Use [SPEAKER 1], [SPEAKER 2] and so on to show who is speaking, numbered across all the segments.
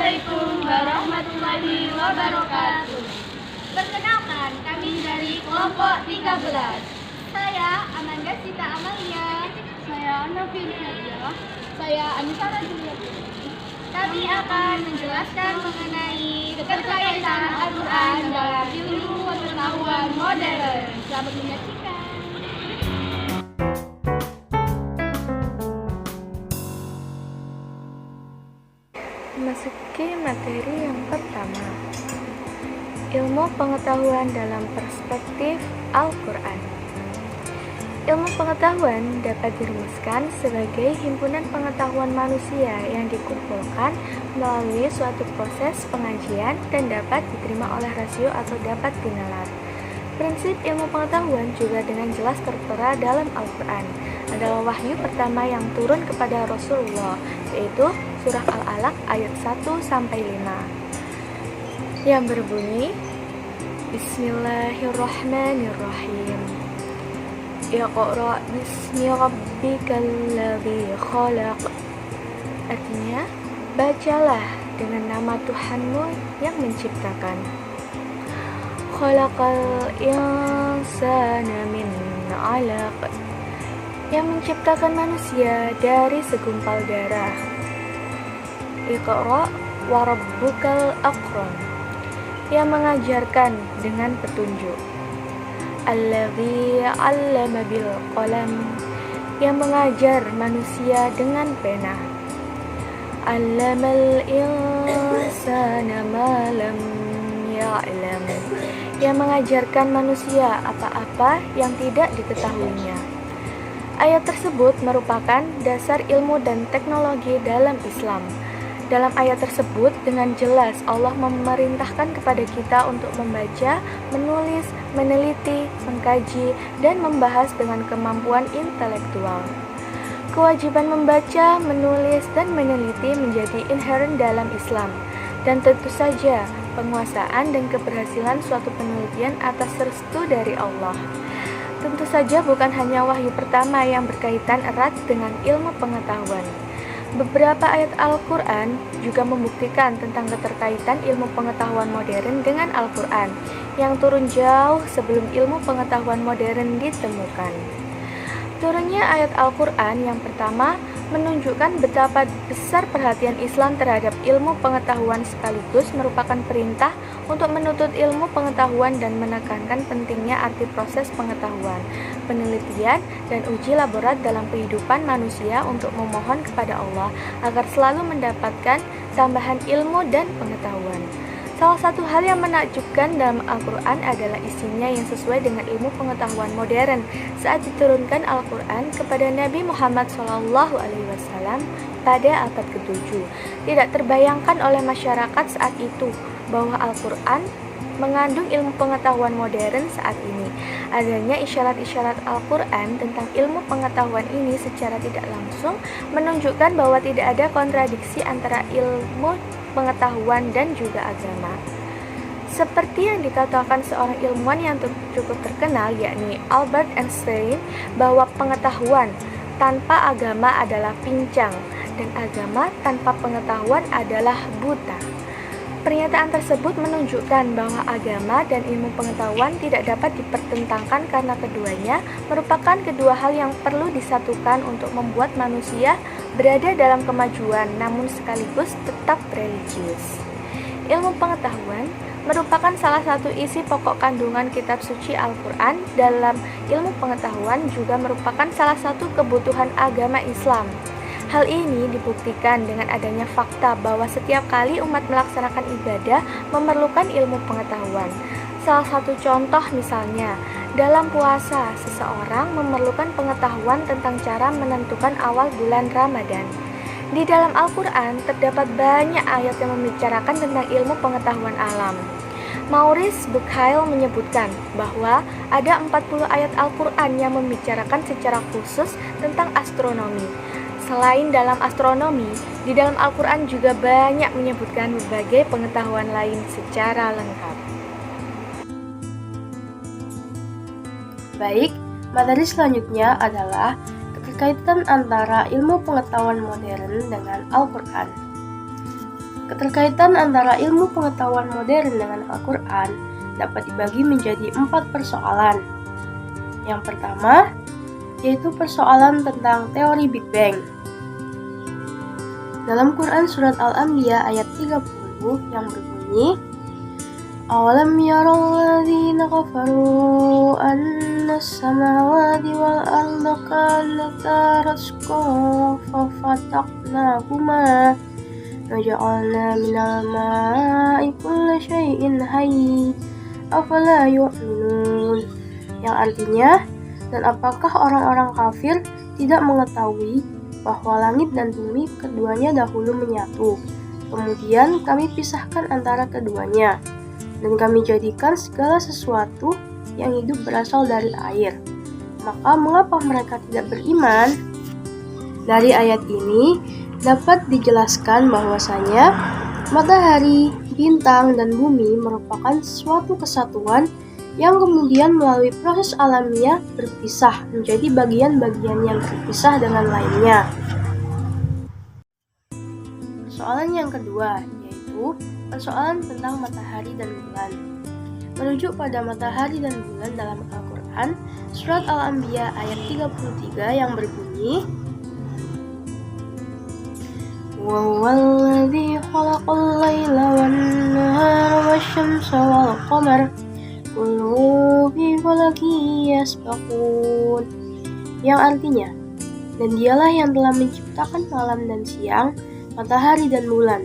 [SPEAKER 1] Assalamualaikum warahmatullahi wabarakatuh. Perkenalkan, kami dari kelompok 13. Saya Amanda Sita Amalia.
[SPEAKER 2] Saya Nafi Nadia.
[SPEAKER 1] Saya Anissa Rajulia. Kami akan menjelaskan mengenai keterkaitan Al-Quran dalam ilmu pengetahuan modern. Selamat menyaksikan.
[SPEAKER 2] Memasuki materi yang pertama, ilmu pengetahuan dalam perspektif Al-Quran. Ilmu pengetahuan dapat dirumuskan sebagai himpunan pengetahuan manusia yang dikumpulkan melalui suatu proses pengajian dan dapat diterima oleh rasio atau dapat dinalar. Prinsip ilmu pengetahuan juga dengan jelas tertera dalam Al-Quran. Adalah wahyu pertama yang turun kepada Rasulullah, yaitu surah Al-Alaq ayat 1-5 yang berbunyi, Bismillahirrahmanirrahim. Iqra bismi rabbikal ladzi khalaq. Artinya, bacalah dengan nama Tuhanmu yang menciptakan. Khalaqal insana min 'alaq. Yang menciptakan manusia dari segumpal darah. Iqra wa rabbukal akram. Yang mengajarkan dengan petunjuk. Alladzi 'allama bil qalam, yang mengajar manusia dengan pena. 'Allamal insana ma lam ya'lam, yang mengajarkan manusia apa-apa yang tidak diketahuinya. Ayat tersebut merupakan dasar ilmu dan teknologi dalam Islam. Dalam ayat tersebut dengan jelas Allah memerintahkan kepada kita untuk membaca, menulis, meneliti, mengkaji, dan membahas dengan kemampuan intelektual. Kewajiban membaca, menulis, dan meneliti menjadi inherent dalam Islam. Dan tentu saja penguasaan dan keberhasilan suatu penelitian atas restu dari Allah. Tentu saja bukan hanya wahyu pertama yang berkaitan erat dengan ilmu pengetahuan. Beberapa ayat Al-Quran juga membuktikan tentang keterkaitan ilmu pengetahuan modern dengan Al-Quran yang turun jauh sebelum ilmu pengetahuan modern ditemukan. Turunnya ayat Al-Quran yang pertama menunjukkan betapa besar perhatian Islam terhadap ilmu pengetahuan sekaligus merupakan perintah untuk menuntut ilmu pengetahuan dan menekankan pentingnya arti proses pengetahuan, penelitian, dan uji laborat dalam kehidupan manusia untuk memohon kepada Allah agar selalu mendapatkan tambahan ilmu dan pengetahuan. Salah satu hal yang menakjubkan dalam Al-Quran adalah isinya yang sesuai dengan ilmu pengetahuan modern saat diturunkan Al-Quran kepada Nabi Muhammad SAW pada abad ke-7. Tidak terbayangkan oleh masyarakat saat itu bahwa Al-Quran mengandung ilmu pengetahuan modern saat ini. Adanya isyarat-isyarat Al-Quran tentang ilmu pengetahuan ini secara tidak langsung menunjukkan bahwa tidak ada kontradiksi antara ilmu pengetahuan dan juga agama. Seperti yang dikatakan seorang ilmuwan yang cukup terkenal, yakni Albert Einstein, bahwa pengetahuan tanpa agama adalah pincang dan agama tanpa pengetahuan adalah buta. Pernyataan tersebut menunjukkan bahwa agama dan ilmu pengetahuan tidak dapat dipertentangkan karena keduanya merupakan kedua hal yang perlu disatukan untuk membuat manusia berada dalam kemajuan namun sekaligus tetap religius. Ilmu pengetahuan merupakan salah satu isi pokok kandungan kitab suci Al-Quran. Dalam ilmu pengetahuan juga merupakan salah satu kebutuhan agama Islam. Hal ini dibuktikan dengan adanya fakta bahwa setiap kali umat melaksanakan ibadah memerlukan ilmu pengetahuan. Salah satu contoh misalnya, dalam puasa, seseorang memerlukan pengetahuan tentang cara menentukan awal bulan Ramadan. Di dalam Al-Quran terdapat banyak ayat yang membicarakan tentang ilmu pengetahuan alam. Maurice Bucaille menyebutkan bahwa ada 40 ayat Al-Quran yang membicarakan secara khusus tentang astronomi. Selain dalam astronomi, di dalam Al-Quran juga banyak menyebutkan berbagai pengetahuan lain secara lengkap.
[SPEAKER 3] Baik, materi selanjutnya adalah keterkaitan antara ilmu pengetahuan modern dengan Al-Quran. Keterkaitan antara ilmu pengetahuan modern dengan Al-Quran dapat dibagi menjadi 4 persoalan. Yang pertama, yaitu persoalan tentang teori Big Bang. Dalam Quran Surat Al-Anbiya ayat 30 yang berbunyi, Awalam yarau ladzina kafaru anna samawati wal arda kanata ratqa fafataqnahuma waja'alna minal ma'i kulla syai'in hayy afala yu'minun. Yang artinya, dan apakah orang-orang kafir tidak mengetahui bahwa langit dan bumi keduanya dahulu menyatu, kemudian kami pisahkan antara keduanya, dan kami jadikan segala sesuatu yang hidup berasal dari air. Maka mengapa mereka tidak beriman? Dari ayat ini dapat dijelaskan bahwasanya matahari, bintang, dan bumi merupakan suatu kesatuan yang kemudian melalui proses alamiah berpisah menjadi bagian-bagian yang terpisah dengan lainnya. Persoalan yang kedua yaitu persoalan tentang matahari dan bulan. Merujuk pada matahari dan bulan dalam Al-Quran, Surat Al-Anbiya ayat 33 yang berbunyi, وَهُوَ خَلَقَ اللَّيْلَ وَالنَّهَارَ وَالشَّمْسَ وَالْقَمَرَ كُلٌّ فِي فَلَكٍ يَسْبَحُونَ. Yang artinya, dan dialah yang telah menciptakan malam dan siang, matahari dan bulan,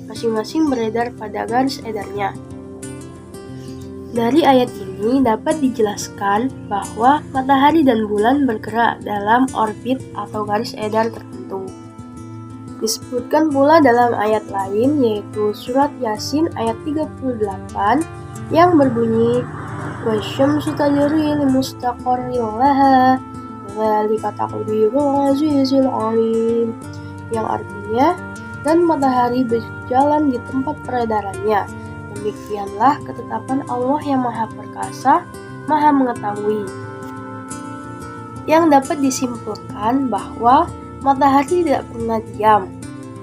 [SPEAKER 3] masing-masing beredar pada garis edarnya. Dari ayat ini dapat dijelaskan bahwa matahari dan bulan bergerak dalam orbit atau garis edar tertentu. Disebutkan pula dalam ayat lain yaitu surat Yasin ayat 38 yang berbunyi, wasyamsu tajri limustaqarrin laha dzalika taqdirul azizil alim. Yang artinya, dan matahari berjalan di tempat peredarannya. Demikianlah ketetapan Allah yang Maha Perkasa, Maha Mengetahui. Yang dapat disimpulkan bahwa matahari tidak pernah diam,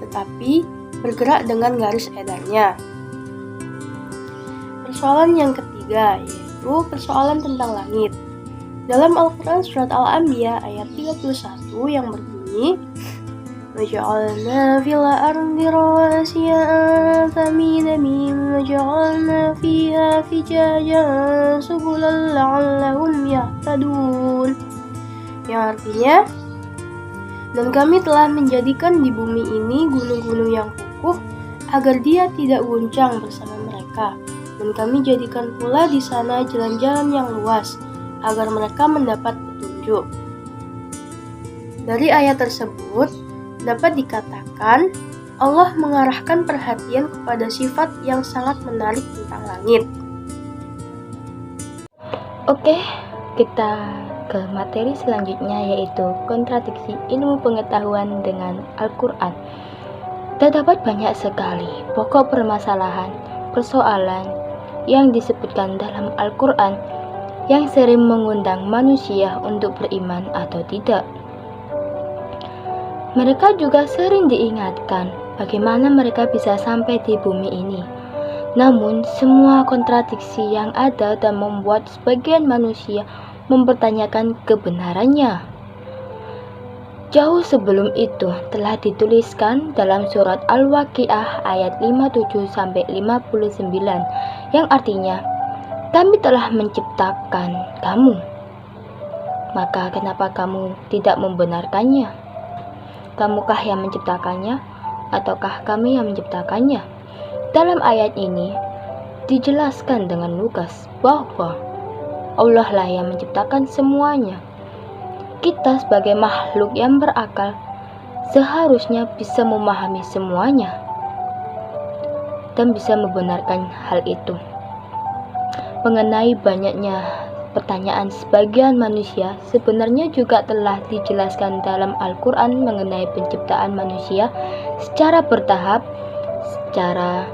[SPEAKER 3] tetapi bergerak dengan garis edarnya. Persoalan yang ketiga yaitu persoalan tentang langit. Dalam Al-Quran Surat Al-Anbiya ayat 31 yang berbunyi, وَجَعَلْنَا فِي الْأَرْضِ رَوَاسِيَ أَن تَمِيدَ بِهِمْ وَجَعَلْنَا فِيهَا فِجَاجًا سُبُلًا لَعَلَّهُمْ يَهْتَدُونَ. Yang artinya, dan kami telah menjadikan di bumi ini gunung-gunung yang kokoh agar dia tidak goncang bersama mereka, dan kami jadikan pula di sana jalan-jalan yang luas agar mereka mendapat petunjuk. Dari ayat tersebut dapat dikatakan Allah mengarahkan perhatian kepada sifat yang sangat menarik tentang langit.
[SPEAKER 2] Oke, kita ke materi selanjutnya yaitu kontradiksi ilmu pengetahuan dengan Al-Quran. Terdapat banyak sekali pokok permasalahan, persoalan yang disebutkan dalam Al-Quran yang sering mengundang manusia untuk beriman atau tidak. Mereka juga sering diingatkan bagaimana mereka bisa sampai di bumi ini. Namun, semua kontradiksi yang ada dan membuat sebagian manusia mempertanyakan kebenarannya. Jauh sebelum itu telah dituliskan dalam surat Al-Waqiah ayat 57-59 yang artinya, kami telah menciptakan kamu, maka kenapa kamu tidak membenarkannya? Kamukah yang menciptakannya, ataukah kami yang menciptakannya? Dalam ayat ini dijelaskan dengan lugas bahwa Allah lah yang menciptakan semuanya. Kita sebagai makhluk yang berakal seharusnya bisa memahami semuanya dan bisa membenarkan hal itu. Mengenai banyaknya pertanyaan sebagian manusia, sebenarnya juga telah dijelaskan dalam Al-Quran mengenai penciptaan manusia secara bertahap, secara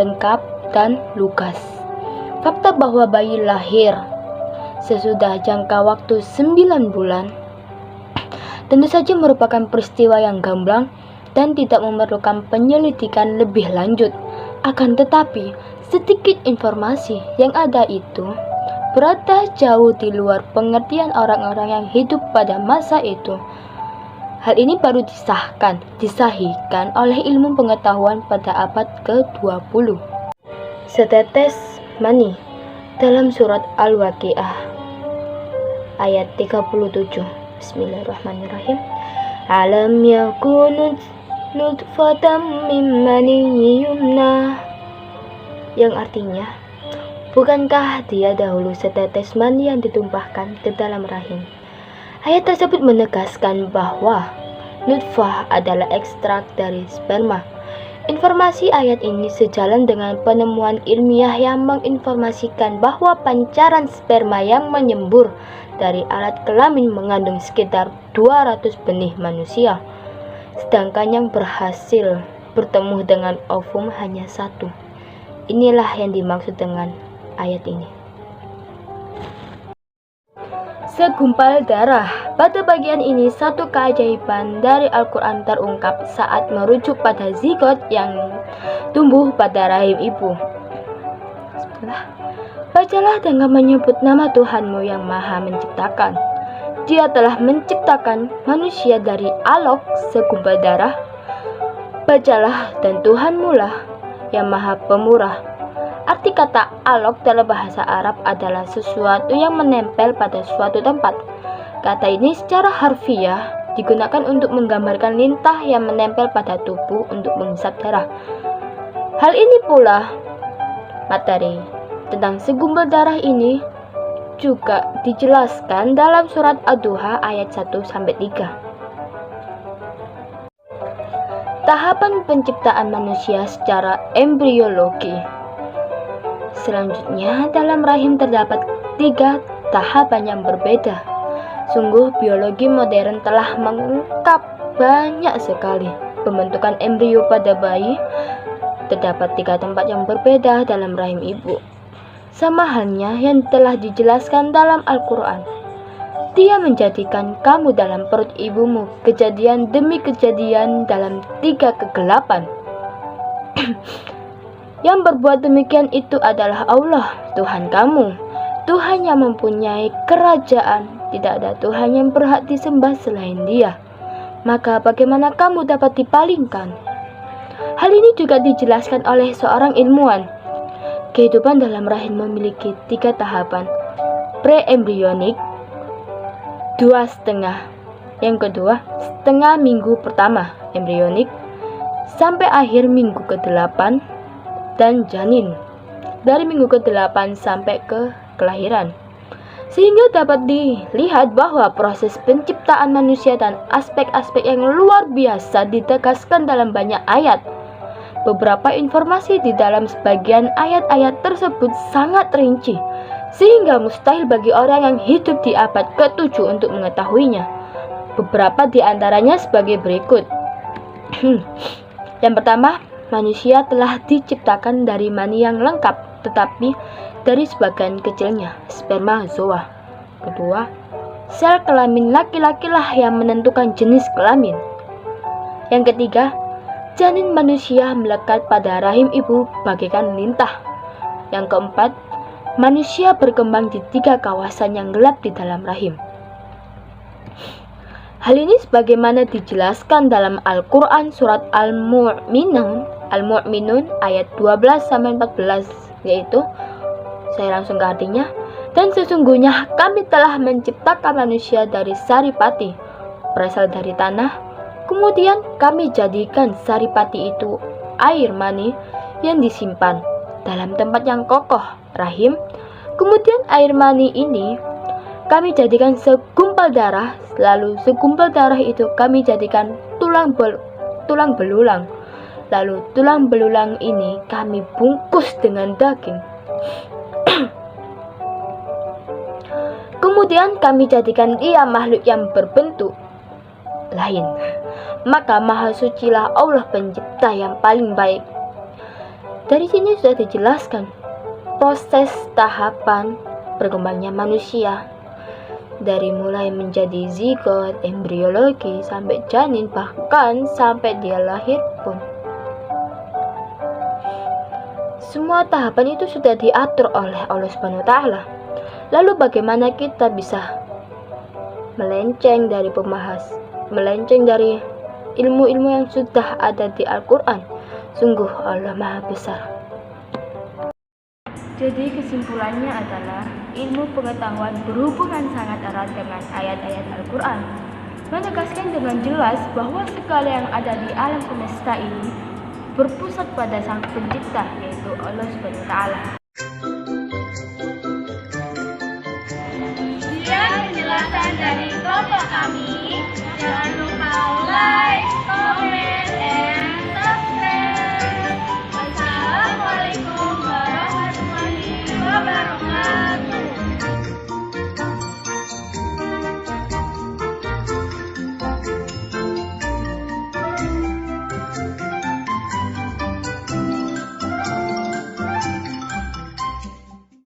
[SPEAKER 2] lengkap dan lugas. Fakta bahwa bayi lahir sesudah jangka waktu 9 bulan tentu saja merupakan peristiwa yang gamblang dan tidak memerlukan penyelidikan lebih lanjut. Akan tetapi, sedikit informasi yang ada itu berada jauh di luar pengertian orang-orang yang hidup pada masa itu. Hal ini baru disahihkan oleh ilmu pengetahuan pada abad ke-20. Setetes mani dalam surat Al-Waqiah ayat 37. Bismillahirrahmanirrahim. Alam yakunu nutfatam min maniyyin yumna, yang artinya, bukankah dia dahulu setetes mani yang ditumpahkan ke dalam rahim? Ayat tersebut menegaskan bahwa nutfah adalah ekstrak dari sperma. Informasi ayat ini sejalan dengan penemuan ilmiah yang menginformasikan bahwa pancaran sperma yang menyembur dari alat kelamin mengandung sekitar 200 benih manusia, sedangkan yang berhasil bertemu dengan ovum hanya satu. Inilah yang dimaksud dengan ayat ini. Segumpal darah. Pada bagian ini, satu keajaiban dari Al-Quran terungkap saat merujuk pada zigot yang tumbuh pada rahim ibu. Bacalah dengan menyebut nama Tuhanmu yang maha menciptakan. Dia telah menciptakan manusia dari alaq, segumpal darah. Bacalah, dan Tuhanmu lah yang maha pemurah. Arti kata alaq dalam bahasa Arab adalah sesuatu yang menempel pada suatu tempat. Kata ini secara harfiah digunakan untuk menggambarkan lintah yang menempel pada tubuh untuk menghisap darah. Hal ini pula materi tentang segumpal darah ini juga dijelaskan dalam surat Ad-Duha ayat 1-3. Tahapan penciptaan manusia secara embriologi. Selanjutnya, dalam rahim terdapat 3 tahapan yang berbeda. Sungguh, biologi modern telah mengungkap banyak sekali pembentukan embrio pada bayi. Terdapat 3 tempat yang berbeda dalam rahim ibu, sama halnya yang telah dijelaskan dalam Al-Quran. Dia menjadikan kamu dalam perut ibumu kejadian demi kejadian dalam 3 kegelapan. Yang berbuat demikian itu adalah Allah, Tuhan kamu, Tuhan yang mempunyai kerajaan. Tidak ada Tuhan yang berhak disembah selain Dia. Maka bagaimana kamu dapat dipalingkan? Hal ini juga dijelaskan oleh seorang ilmuwan. Kehidupan dalam rahim memiliki 3 tahapan. Pre-embrionik, 2,5. Yang kedua, setengah minggu pertama embrionik, sampai akhir minggu ke-8, dan janin dari minggu ke-8 sampai ke kelahiran. Sehingga dapat dilihat bahwa proses penciptaan manusia dan aspek-aspek yang luar biasa ditegaskan dalam banyak ayat. Beberapa informasi di dalam sebagian ayat-ayat tersebut sangat rinci, sehingga mustahil bagi orang yang hidup di abad ke-7 untuk mengetahuinya. Beberapa di antaranya sebagai berikut. Yang pertama, manusia telah diciptakan dari mani yang lengkap, tetapi dari sebagian kecilnya, spermatozoa. Kedua, sel kelamin laki-laki lah yang menentukan jenis kelamin. Yang ketiga, janin manusia melekat pada rahim ibu bagaikan lintah. Yang keempat, manusia berkembang di 3 kawasan yang gelap di dalam rahim. Hal ini sebagaimana dijelaskan dalam Al-Quran surat Al-Mu'minun ayat 12-14, yaitu, saya langsung ke artinya, dan sesungguhnya kami telah menciptakan manusia dari saripati, berasal dari tanah, kemudian kami jadikan saripati itu air mani yang disimpan dalam tempat yang kokoh, rahim. Kemudian air mani ini kami jadikan segumpal darah, lalu segumpal darah itu kami jadikan tulang belulang. Lalu tulang belulang ini kami bungkus dengan daging. Kemudian kami jadikan dia makhluk yang berbentuk lain. Maka maha sucilah Allah pencipta yang paling baik. Dari sini sudah dijelaskan proses tahapan berkembangnya manusia. dari mulai menjadi zigot, embriologi, sampai janin, bahkan sampai dia lahir pun. Semua tahapan itu sudah diatur oleh Allah Subhanahu wa Ta'ala. Lalu bagaimana kita bisa melenceng dari melenceng dari ilmu-ilmu yang sudah ada di Al-Quran? Sungguh Allah Maha Besar. Jadi kesimpulannya adalah ilmu pengetahuan berhubungan sangat erat dengan ayat-ayat Al-Quran, menegaskan dengan jelas bahwa segala yang ada di alam semesta ini berpusat pada Sang Pencipta, yaitu Allah Subhanahu wa Ta'ala.
[SPEAKER 1] Sekian penjelasan dari kelompok kami. Jangan lupa